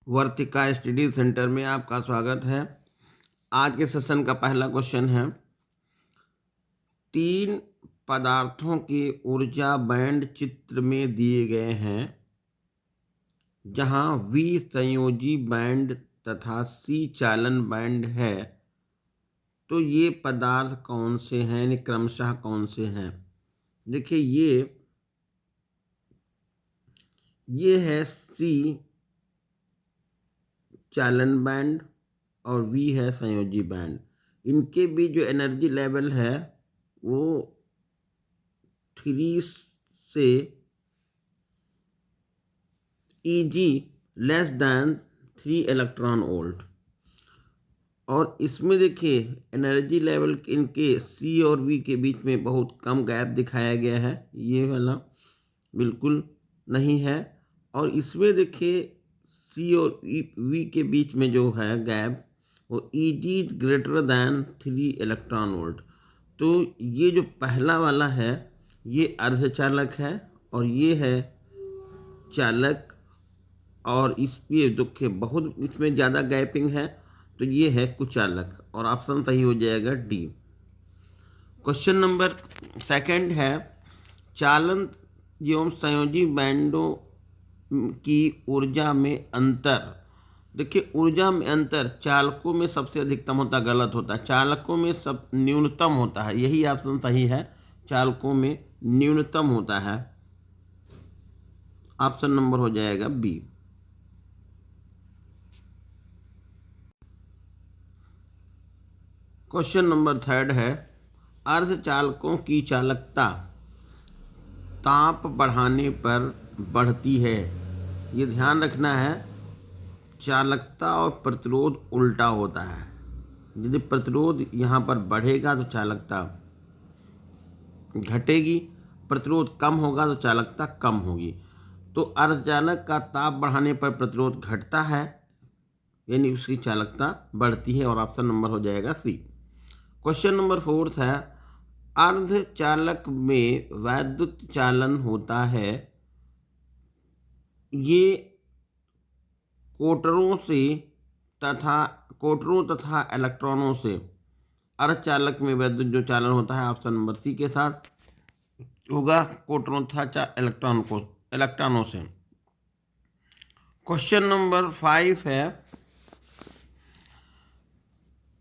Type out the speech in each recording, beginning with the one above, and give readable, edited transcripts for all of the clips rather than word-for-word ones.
वर्तिका study centre में आपका स्वागत है। आज के सेशन का पहला क्वेश्चन है, 3 पदार्थों के ऊर्जा बैंड चित्र में दिए गए हैं, जहां V संयोजी बैंड तथा C चालन बैंड है, तो ये पदार्थ कौन से हैं, यानी क्रमशः कौन से हैं। देखिए ये है C चालन बैंड और V है संयोजी बैंड। इनके बीच जो एनर्जी लेवल है वो 3 से Eg less than 3 electron volt. और इसमें देखिए एनर्जी लेवल इनके C और V के बीच में बहुत कम गैप दिखाया गया है, ये वाला बिल्कुल नहीं है। और इसमें देखिए C और V के बीच में जो है गैप वो Eg greater than 3 electron volt. तो ये जो पहला वाला है ये अर्धचालक है और ये है चालक, और इस ये देखिए बहुत इसमें ज़्यादा गैपिंग है, तो ये है कुचालक और ऑप्शन सही हो जाएगा डी। क्वेश्चन नंबर सेकंड है, चालन एवं संयोजी बैंडों की ऊर्जा में अंतर। देखिए ऊर्जा में अंतर चालकों में सबसे अधिकतम होता है, गलत होता है। चालकों में सब न्यूनतम होता है, यही ऑप्शन सही है, चालकों में न्यूनतम होता है। ऑप्शन नंबर हो जाएगा बी। क्वेश्चन नंबर थर्ड है, अर्धचालकों की चालकता ताप बढ़ाने पर बढ़ती है। ये ध्यान रखना है, चालकता और प्रतिरोध उल्टा होता है। यदि प्रतिरोध यहाँ पर बढ़ेगा तो चालकता घटेगी, प्रतिरोध कम होगा तो चालकता कम होगी। तो अर्धचालक का ताप बढ़ाने पर प्रतिरोध घटता है, यानी उसकी चालकता बढ़ती है, और ऑप्शन नंबर हो जाएगा सी। क्वेश्चन नंबर फोर्थ है, अर्धचालक में वैद्युत चालन होता है। ये कोटरों तथा इलेक्ट्रॉनों से। अर्धचालक में वैद्युत जो चालन होता है ऑप्शन नंबर सी के साथ होगा, कोटरों तथा इलेक्ट्रॉनों से। क्वेश्चन नंबर 5 है,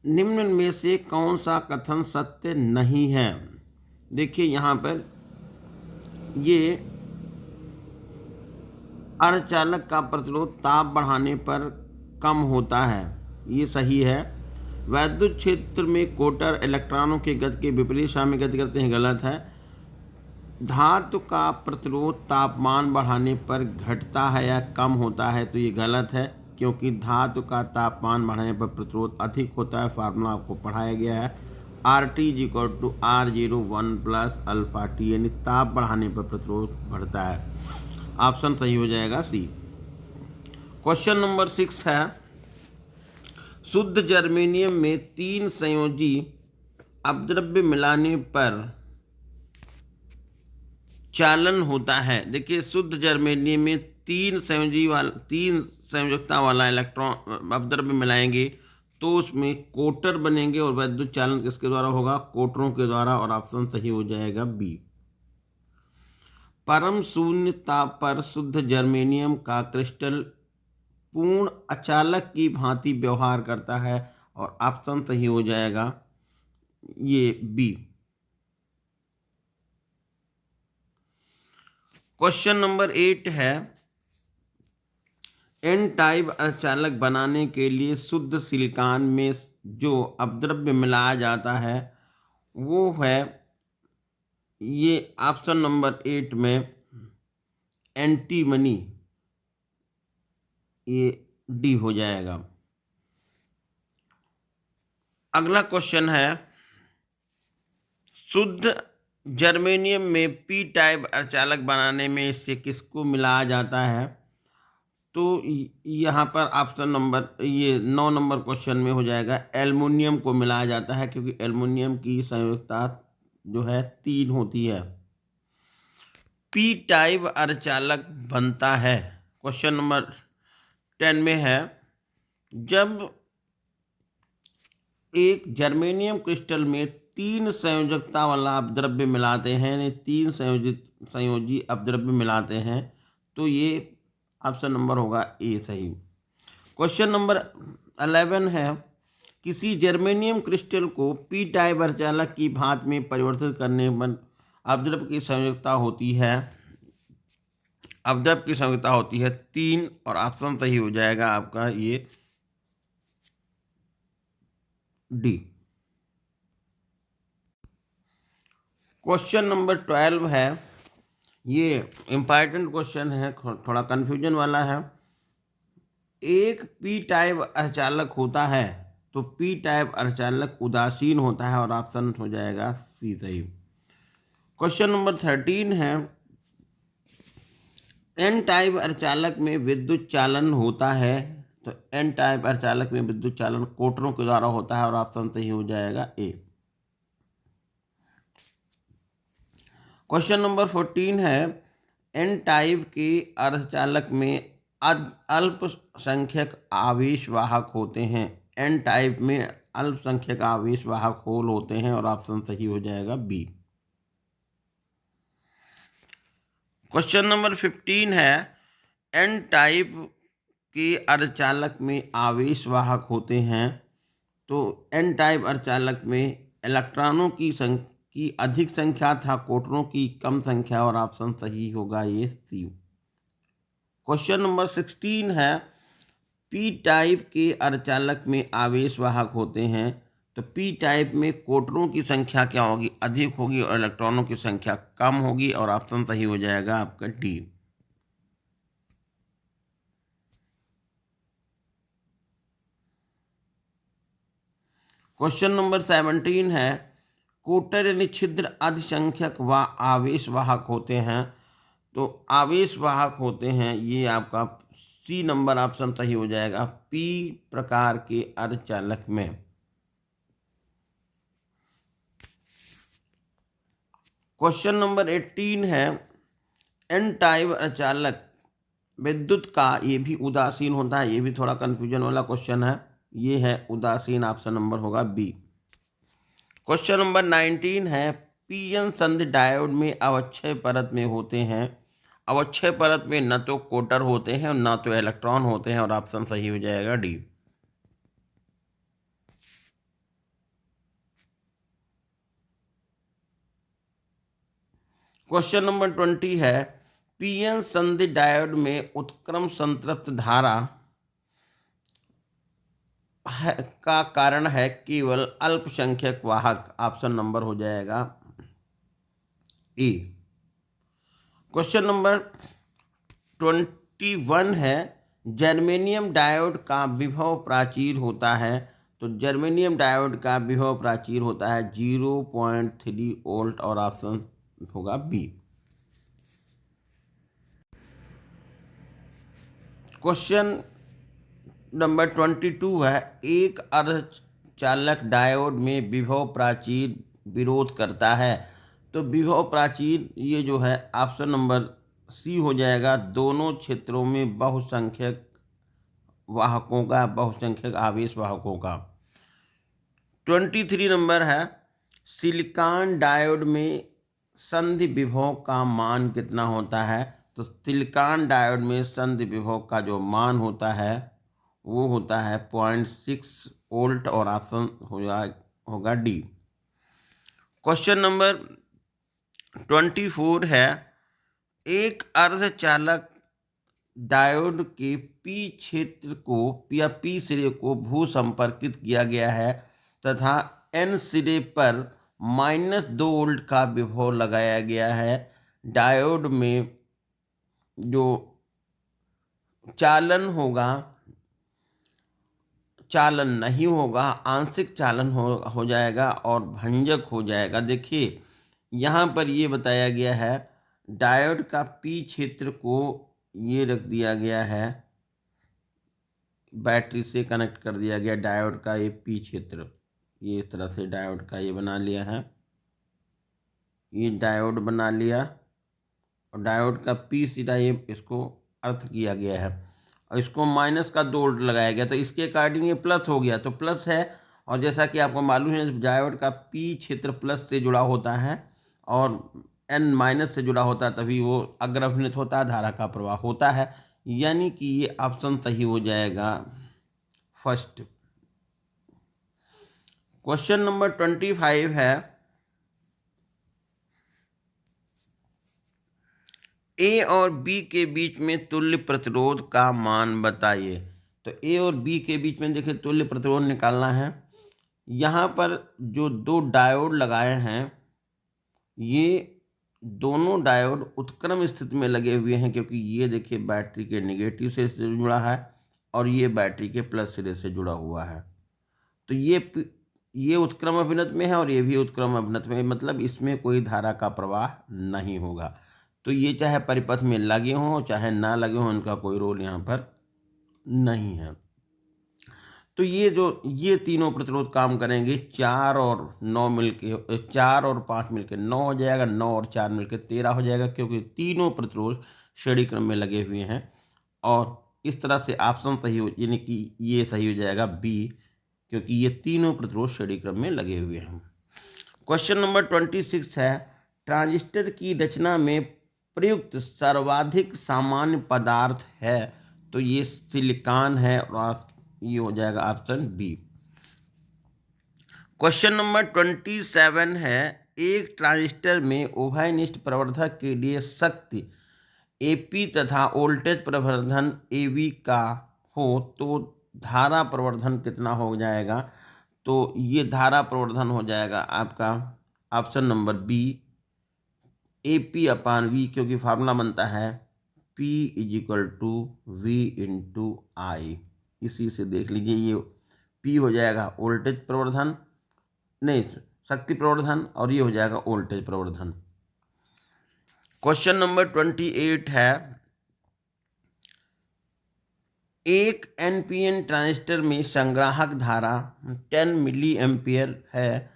निम्न में से कौन सा कथन सत्य नहीं है। देखिए यहाँ पर ये अर्धचालक का प्रतिरोध ताप बढ़ाने पर कम होता है, ये सही है। वैद्युत क्षेत्र में कोटर इलेक्ट्रॉनों के गति के विपरीत दिशा में गति करते हैं, गलत है। धातु का प्रतिरोध तापमान बढ़ाने पर घटता है या कम होता है, तो ये गलत है, क्योंकि धातु का तापमान बढ़ाने पर प्रतिरोध अधिक होता है। फार्मूला आपको पढ़ाया गया है, RT=R01 + अल्फा टी, यानी ताप बढ़ाने पर प्रतिरोध बढ़ता है। ऑप्शन सही हो जाएगा सी। क्वेश्चन नंबर 6 है, शुद्ध जर्मेनियम में 3 संयोजी अपद्रव्य मिलाने पर चालन होता है। देखिए शुद्ध जर्मेनियम में 3 संयोजकता वाला इलेक्ट्रॉन अपद्रव्य मिलाएंगे तो उसमें कोटर बनेंगे, और वैद्युत चालन किसके द्वारा होगा, कोटरों के द्वारा, और ऑप्शन सही हो जाएगा बी। परम शून्य ताप पर शुद्ध जर्मेनियम का क्रिस्टल पूर्ण अचालक की भांति व्यवहार करता है, और ऑप्शन सही हो जाएगा ये बी। क्वेश्चन नंबर 8 है, एन टाइप अर्धचालक बनाने के लिए शुद्ध सिलिकॉन में जो अपद्रव्य मिलाया जाता है वो है, ये ऑप्शन नंबर 8 में एंटीमनी, ये डी हो जाएगा। अगला क्वेश्चन है, शुद्ध जर्मेनियम में पी टाइप अर्धचालक बनाने में इससे किसको मिलाया जाता है। तो यहाँ पर ऑप्शन नंबर 9 नंबर क्वेश्चन में हो जाएगा, एल्युमिनियम को मिलाया जाता है, क्योंकि एल्युमिनियम की संयोजकता जो है 3 होती है। पी टाइप अर्धचालक बनता है। क्वेश्चन नंबर 10 में है, जब एक जर्मेनियम क्रिस्टल में 3 संयोजकता वाला अपद्रव्य मिलाते हैं, यानी 3 संयोजी अपद्रव्य मिलाते हैं, तो ये ऑप्शन नंबर होगा ए सही। क्वेश्चन नंबर 11 है, किसी जर्मेनियम क्रिस्टल को पी टाइप अर्धचालक की भांति में परिवर्तित करने पर अपद्रव्य की संयोजकता होती है, अपद्रव्य की संयोजकता होती है 3, और ऑप्शन सही हो जाएगा आपका ये डी। क्वेश्चन नंबर 12 है, ये इम्पॉर्टेंट क्वेश्चन है, थोड़ा कन्फ्यूजन वाला है। एक पी टाइप अर्धचालक होता है तो पी टाइप अर्धचालक उदासीन होता है, और ऑप्शन हो जाएगा सी सही। क्वेश्चन नंबर 13 है, एन टाइप अर्धचालक में विद्युत चालन होता है, तो एन टाइप अर्धचालक में विद्युत चालन कोटरों के द्वारा होता है, और ऑप्शन सही हो जाएगा ए। क्वेश्चन नंबर 14 है, एन टाइप के अर्धचालक में अल्पसंख्यक आवेश वाहक होते हैं, एन टाइप में अल्पसंख्यक आवेश वाहक होल होते हैं, और ऑप्शन सही हो जाएगा बी। क्वेश्चन नंबर 15 है, एन टाइप के अर्धचालक में आवेश वाहक होते हैं, तो एन टाइप अर्धचालक में इलेक्ट्रॉनों की अधिक संख्या था, प्रोटॉनों की कम संख्या, और ऑप्शन सही होगा ये सी। क्वेश्चन नंबर 16 है, पी टाइप के अर्धचालक में आवेश वाहक होते हैं, तो पी टाइप में प्रोटॉनों की संख्या क्या होगी, अधिक होगी, और इलेक्ट्रॉनों की संख्या कम होगी, और ऑप्शन सही हो जाएगा आपका डी। क्वेश्चन नंबर 17 है, कोटर यानी छिद्र अधिसंख्यक व आवेश वाहक होते हैं, तो आवेश वाहक होते हैं, ये आपका सी नंबर ऑप्शन सही हो जाएगा पी प्रकार के अर्धचालक में। क्वेश्चन नंबर 18 है, एन टाइप अर्धचालक विद्युत का, ये भी उदासीन होता है, ये भी थोड़ा कन्फ्यूजन वाला क्वेश्चन है, ये है उदासीन, ऑप्शन नंबर होगा बी। क्वेश्चन नंबर 19 है, पीएन संधि डायोड में अवक्षय परत में होते हैं, अवक्षय परत में न तो कोटर होते हैं और न तो इलेक्ट्रॉन होते हैं, और ऑप्शन सही हो जाएगा डी। क्वेश्चन नंबर 20 है, पीएन संधि डायोड में उत्क्रम संतृप्त धारा का कारण है केवल अल्पसंख्यक वाहक, ऑप्शन नंबर हो जाएगा ए। क्वेश्चन नंबर 21 है, जर्मेनियम डायोड का विभव प्राचीर होता है, तो जर्मेनियम डायोड का विभव प्राचीर होता है 0.3 वोल्ट, और ऑप्शन होगा बी। क्वेश्चन नंबर 22 है, एक अर्धचालक डायोड में विभव प्राचीर विरोध करता है, तो विभव प्राचीर ये जो है ऑप्शन नंबर सी हो जाएगा, दोनों क्षेत्रों में बहुसंख्यक वाहकों का, बहुसंख्यक आवेश वाहकों का। 23 नंबर है, सिलिकॉन डायोड में संधि विभव का मान कितना होता है, तो सिलिकॉन डायोड में संधि विभव का जो मान होता है वो होता है 0.6 वोल्ट, और ऑप्शन होगा डी। क्वेश्चन नंबर 24 है, एक अर्धचालक डायोड के पी क्षेत्र को या पी सिरे को भू संपर्कित किया गया है तथा एन सिरे पर -2 वोल्ट का विभव लगाया गया है। डायोड में जो चालन होगा, चालन नहीं होगा, आंशिक चालन हो जाएगा और भंजक हो जाएगा। देखिए यहाँ पर ये बताया गया है, डायोड का पी क्षेत्र को ये रख दिया गया है, बैटरी से कनेक्ट कर दिया गया डायोड का ये पी क्षेत्र, ये इस तरह से डायोड का ये बना लिया है, ये डायोड बना लिया, और डायोड का पी सीधा ये इसको अर्थ किया गया है। और इसको माइनस का 2 वोल्ट लगाया गया, तो इसके अकॉर्डिंग ये प्लस हो गया, तो प्लस है। और जैसा कि आपको मालूम है डायोड का पी क्षेत्र प्लस से जुड़ा होता है और एन माइनस से जुड़ा होता है, तभी वो अग्रभ्नित होता है, धारा का प्रवाह होता है। यानी कि ये ऑप्शन सही हो जाएगा फर्स्ट। क्वेश्चन नंबर 25 है, ए और बी के बीच में तुल्य प्रतिरोध का मान बताइए। तो ए और बी के बीच में देखिए तुल्य प्रतिरोध निकालना है। यहाँ पर जो 2 डायोड लगाए हैं, ये दोनों डायोड उत्क्रम स्थिति में लगे हुए हैं, क्योंकि ये देखिए बैटरी के नेगेटिव से जुड़ा है और ये बैटरी के प्लस सिरे से जुड़ा हुआ है। तो ये उत्क्रम अभिनत में है और ये भी उत्क्रम अभिनत में है, मतलब इसमें कोई धारा का प्रवाह नहीं होगा। तो ये चाहे परिपथ में लगे हों चाहे ना लगे हों, इनका कोई रोल यहाँ पर नहीं है। तो ये तीनों प्रतिरोध काम करेंगे, 4 और 9 मिलके 4 और 5 मिलके 9 हो जाएगा, 9 और 4 मिलके 13 हो जाएगा, क्योंकि तीनों प्रतिरोध श्रेणी क्रम में लगे हुए हैं। और इस तरह से ऑप्शन सही हो, यानी कि ये सही हो जाएगा बी, क्योंकि ये तीनों प्रतिरोध श्रेणी क्रम में लगे हुए हैं। क्वेश्चन नंबर 26 है, ट्रांजिस्टर की रचना में प्रयुक्त सर्वाधिक सामान्य पदार्थ है। तो ये सिलिकॉन है और ये हो जाएगा ऑप्शन बी। क्वेश्चन नंबर 27 है, एक ट्रांजिस्टर में उभयनिष्ठ प्रवर्धक के लिए शक्ति एपी तथा वोल्टेज प्रवर्धन एवी का हो तो धारा प्रवर्धन कितना हो जाएगा। तो ये धारा प्रवर्धन हो जाएगा आपका option number B, AP upon V, क्योंकि फार्मूला बनता है P = V/I। इसी से देख लीजिए, ये P हो जाएगा वोल्टेज प्रवर्धन, नहीं शक्ति प्रवर्धन, और ये हो जाएगा वोल्टेज प्रवर्धन। क्वेश्चन नंबर 28 है, एक NPN ट्रांजिस्टर में संग्राहक धारा 10 मिली एम्पियर है।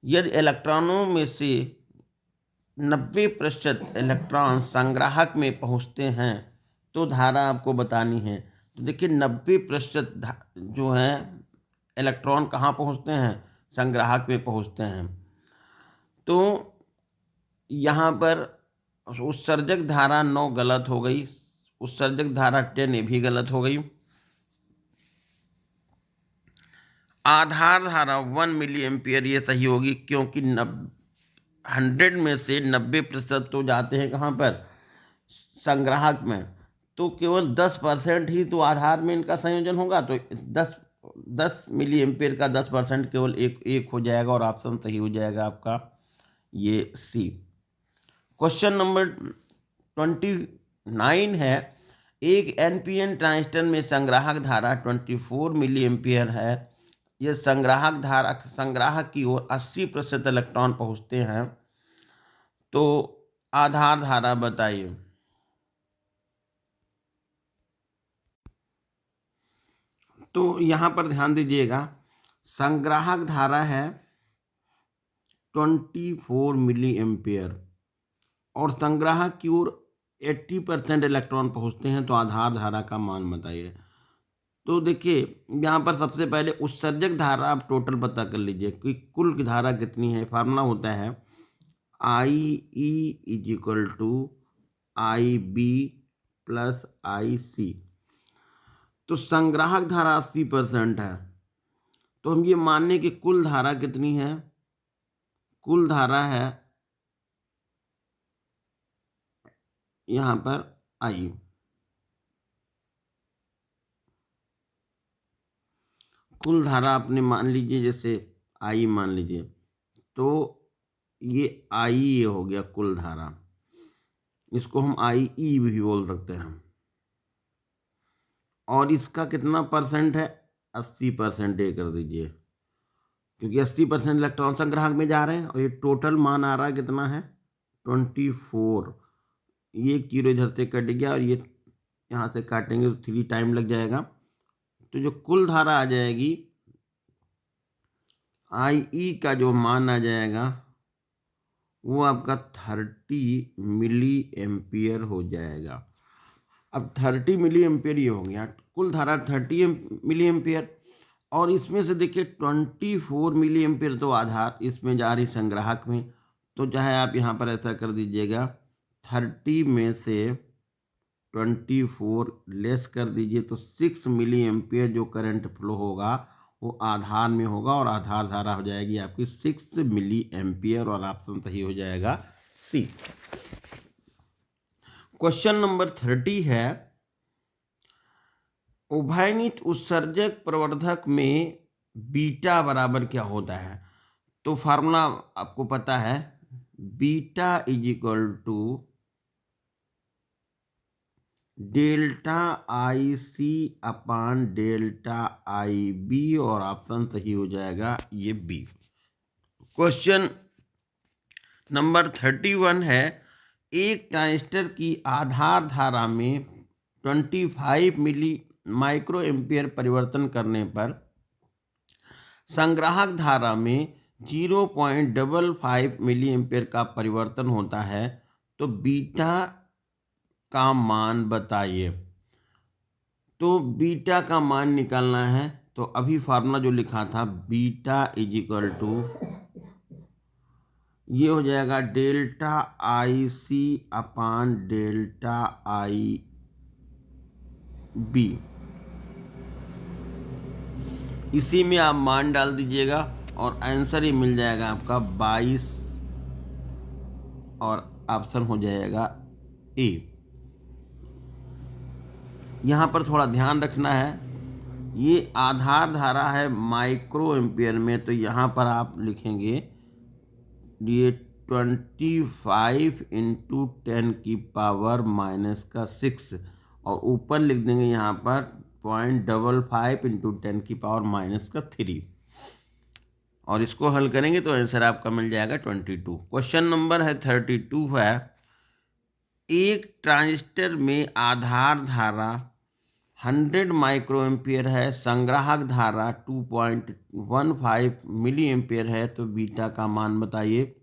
यदि इलेक्ट्रॉनों में से 90% इलेक्ट्रॉन संग्राहक में पहुंचते हैं तो धारा आपको बतानी है। तो देखिए 90% जो है इलेक्ट्रॉन कहाँ पहुंचते हैं, संग्राहक में पहुंचते हैं। तो यहाँ पर उत्सर्जक धारा 9 गलत हो गई, उत्सर्जक धारा 10 ये भी गलत हो गई। आधार धारा 1 मिली एम्पियर ये सही होगी, क्योंकि 100 में से 90% तो जाते हैं कहाँ पर, संग्राहक में। तो केवल 10% ही तो आधार में इनका संयोजन होगा, तो 10 मिली एम्पियर का 10% केवल एक हो जाएगा और ऑप्शन सही हो जाएगा आपका ये सी। क्वेश्चन नंबर 29 है, एक NPN ट्रांजिस्टर में संग्राहक धारा 24 मिली एम्पियर है। यह संग्राहक की ओर 80% इलेक्ट्रॉन पहुंचते हैं तो आधार धारा बताइए। तो यहाँ पर ध्यान दीजिएगा, संग्राहक धारा है 24 मिली एम्पियर और संग्राहक की ओर 80% इलेक्ट्रॉन पहुँचते हैं, तो आधार धारा का मान बताइए। तो देखिए यहाँ पर सबसे पहले उत्सर्जक धारा आप टोटल पता कर लीजिए कि कुल की धारा कितनी है। फार्मूला होता है IE = IB + IC। तो संग्राहक धारा 80% है, तो हम ये मानने की कुल धारा कितनी है, कुल धारा है यहाँ पर I। कुल धारा आपने मान लीजिए, जैसे I मान लीजिए, तो ये I हो गया कुल धारा, इसको हम IE भी बोल सकते हैं। और इसका कितना परसेंट है, 80% ये कर दीजिए, क्योंकि 80% इलेक्ट्रॉन संग्राहक में जा रहे हैं और ये टोटल मान आ रहा है कितना है 24। ये 0 इधर से कट गया और ये यहाँ से काटेंगे तो 3 टाइम लग जाएगा। तो जो कुल धारा आ जाएगी IE का जो मान आ जाएगा वो आपका 30 मिली एम्पियर हो जाएगा। अब 30 मिली एम्पियर ये हो गया, कुल धारा 30 मिली एम्पियर, और इसमें से देखिए 24 मिली एम्पियर तो आधार इसमें जा रही संग्राहक में, तो चाहे आप यहाँ पर ऐसा कर दीजिएगा 30 में से 24 लेस कर दीजिए, तो 6 मिली एम्पियर जो करंट फ्लो होगा वो आधार में होगा, और आधार धारा हो जाएगी आपकी 6 मिली एम्पियर, और ऑप्शन सही हो जाएगा सी। क्वेश्चन नंबर 30 है, उभयनिष्ठ उत्सर्जक प्रवर्धक में बीटा बराबर क्या होता है? तो फार्मूला आपको पता है, beta is equal to delta I C upon delta I B, और ऑप्शन सही हो जाएगा ये बी। क्वेश्चन नंबर 31 है, एक ट्रांजिस्टर की आधार धारा में 25 मिली माइक्रो एम्पियर परिवर्तन करने पर संग्राहक धारा में 0.55 मिली एम्पियर का परिवर्तन होता है, तो बीटा का मान बताइए। तो बीटा का मान निकालना है, तो अभी फार्मूला जो लिखा था बीटा इज इक्वल टू ये हो जाएगा delta I C upon delta I B. इसी में आप मान डाल दीजिएगा और आंसर ही मिल जाएगा आपका 22, और ऑप्शन हो जाएगा ए। यहाँ पर थोड़ा ध्यान रखना है, ये आधार धारा है माइक्रो एम्पियर में, तो यहाँ पर आप लिखेंगे ये 25 इंटू 10 की पावर -6, और ऊपर लिख देंगे यहाँ पर 0.55 इंटू 10 की पावर -3, और इसको हल करेंगे तो आंसर आपका मिल जाएगा 22। क्वेश्चन नंबर है 32 है, एक ट्रांजिस्टर में आधार धारा 100 माइक्रो एम्पियर है, संग्राहक धारा 2.15 मिली एम्पियर है, तो बीटा का मान बताइए।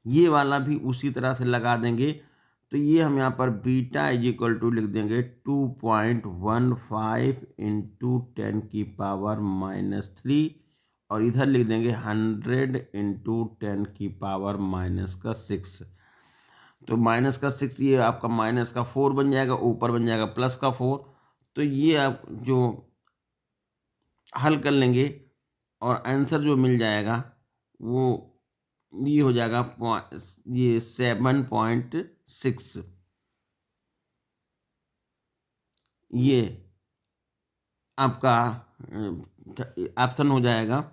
ये वाला भी उसी तरह से लगा देंगे, तो ये हम यहाँ पर बीटा इज इक्वल टू लिख देंगे 2.15 इंटू 10 की पावर -3, और इधर लिख देंगे 100 इंटू 10 की पावर -6। तो -6 ये आपका -4 बन जाएगा, ऊपर बन जाएगा +4। तो ये आप जो हल कर लेंगे और आंसर जो मिल जाएगा वो ये हो जाएगा ये 7.6। ये आपका ऑप्शन हो जाएगा।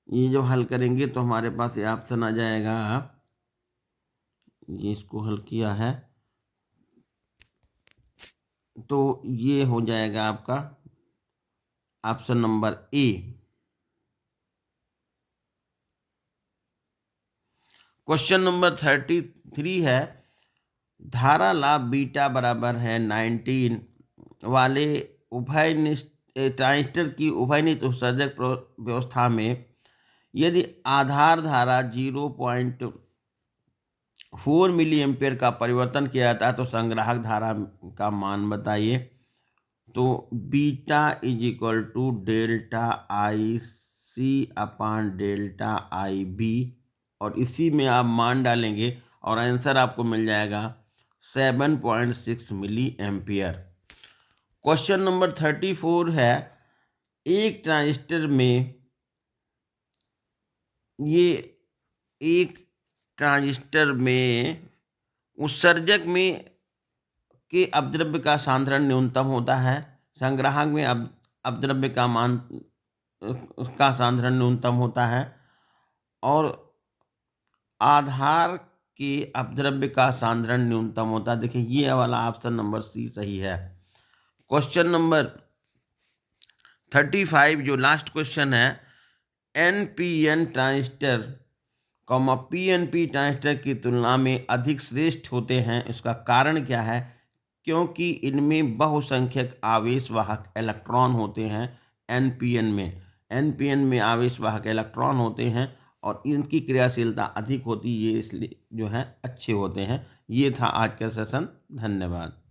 ये जो हल करेंगे तो हमारे पास ये ऑप्शन आ जाएगा, ये इसको हल किया है तो ये हो जाएगा आपका option number A. Question number 33 है, धारा लाभ बीटा बराबर है 19 वाले उभयनिष्ठ ट्रांजिस्टर की उभयनिष्ठ उत्सर्जक व्यवस्था में यदि आधार धारा 0.4 मिली एम्पियर का परिवर्तन किया जाता है तो संग्राहक धारा का मान बताइए। तो beta is equal to delta I C upon delta I B, और इसी में आप मान डालेंगे और आंसर आपको मिल जाएगा 7.6 मिली एम्पियर। क्वेश्चन नंबर 34 है, एक ट्रांजिस्टर में उत्सर्जक में के अपद्रव्य का सांद्रण न्यूनतम होता है, संग्राहक में अपद्रव्य का मान का सांद्रण न्यूनतम होता है, और आधार के अपद्रव्य का सांद्रण न्यूनतम होता है। देखिए ये वाला ऑप्शन नंबर सी सही है। क्वेश्चन नंबर 35 जो लास्ट क्वेश्चन है, NPN ट्रांजिस्टर PNP ट्रांजिस्टर की तुलना में अधिक श्रेष्ठ होते हैं, इसका कारण क्या है? क्योंकि इनमें बहुसंख्यक आवेशवाहक इलेक्ट्रॉन होते हैं। NPN में आवेशवाहक इलेक्ट्रॉन होते हैं और इनकी क्रियाशीलता अधिक होती है, ये इसलिए जो है अच्छे होते हैं। ये था आज का सेशन। धन्यवाद।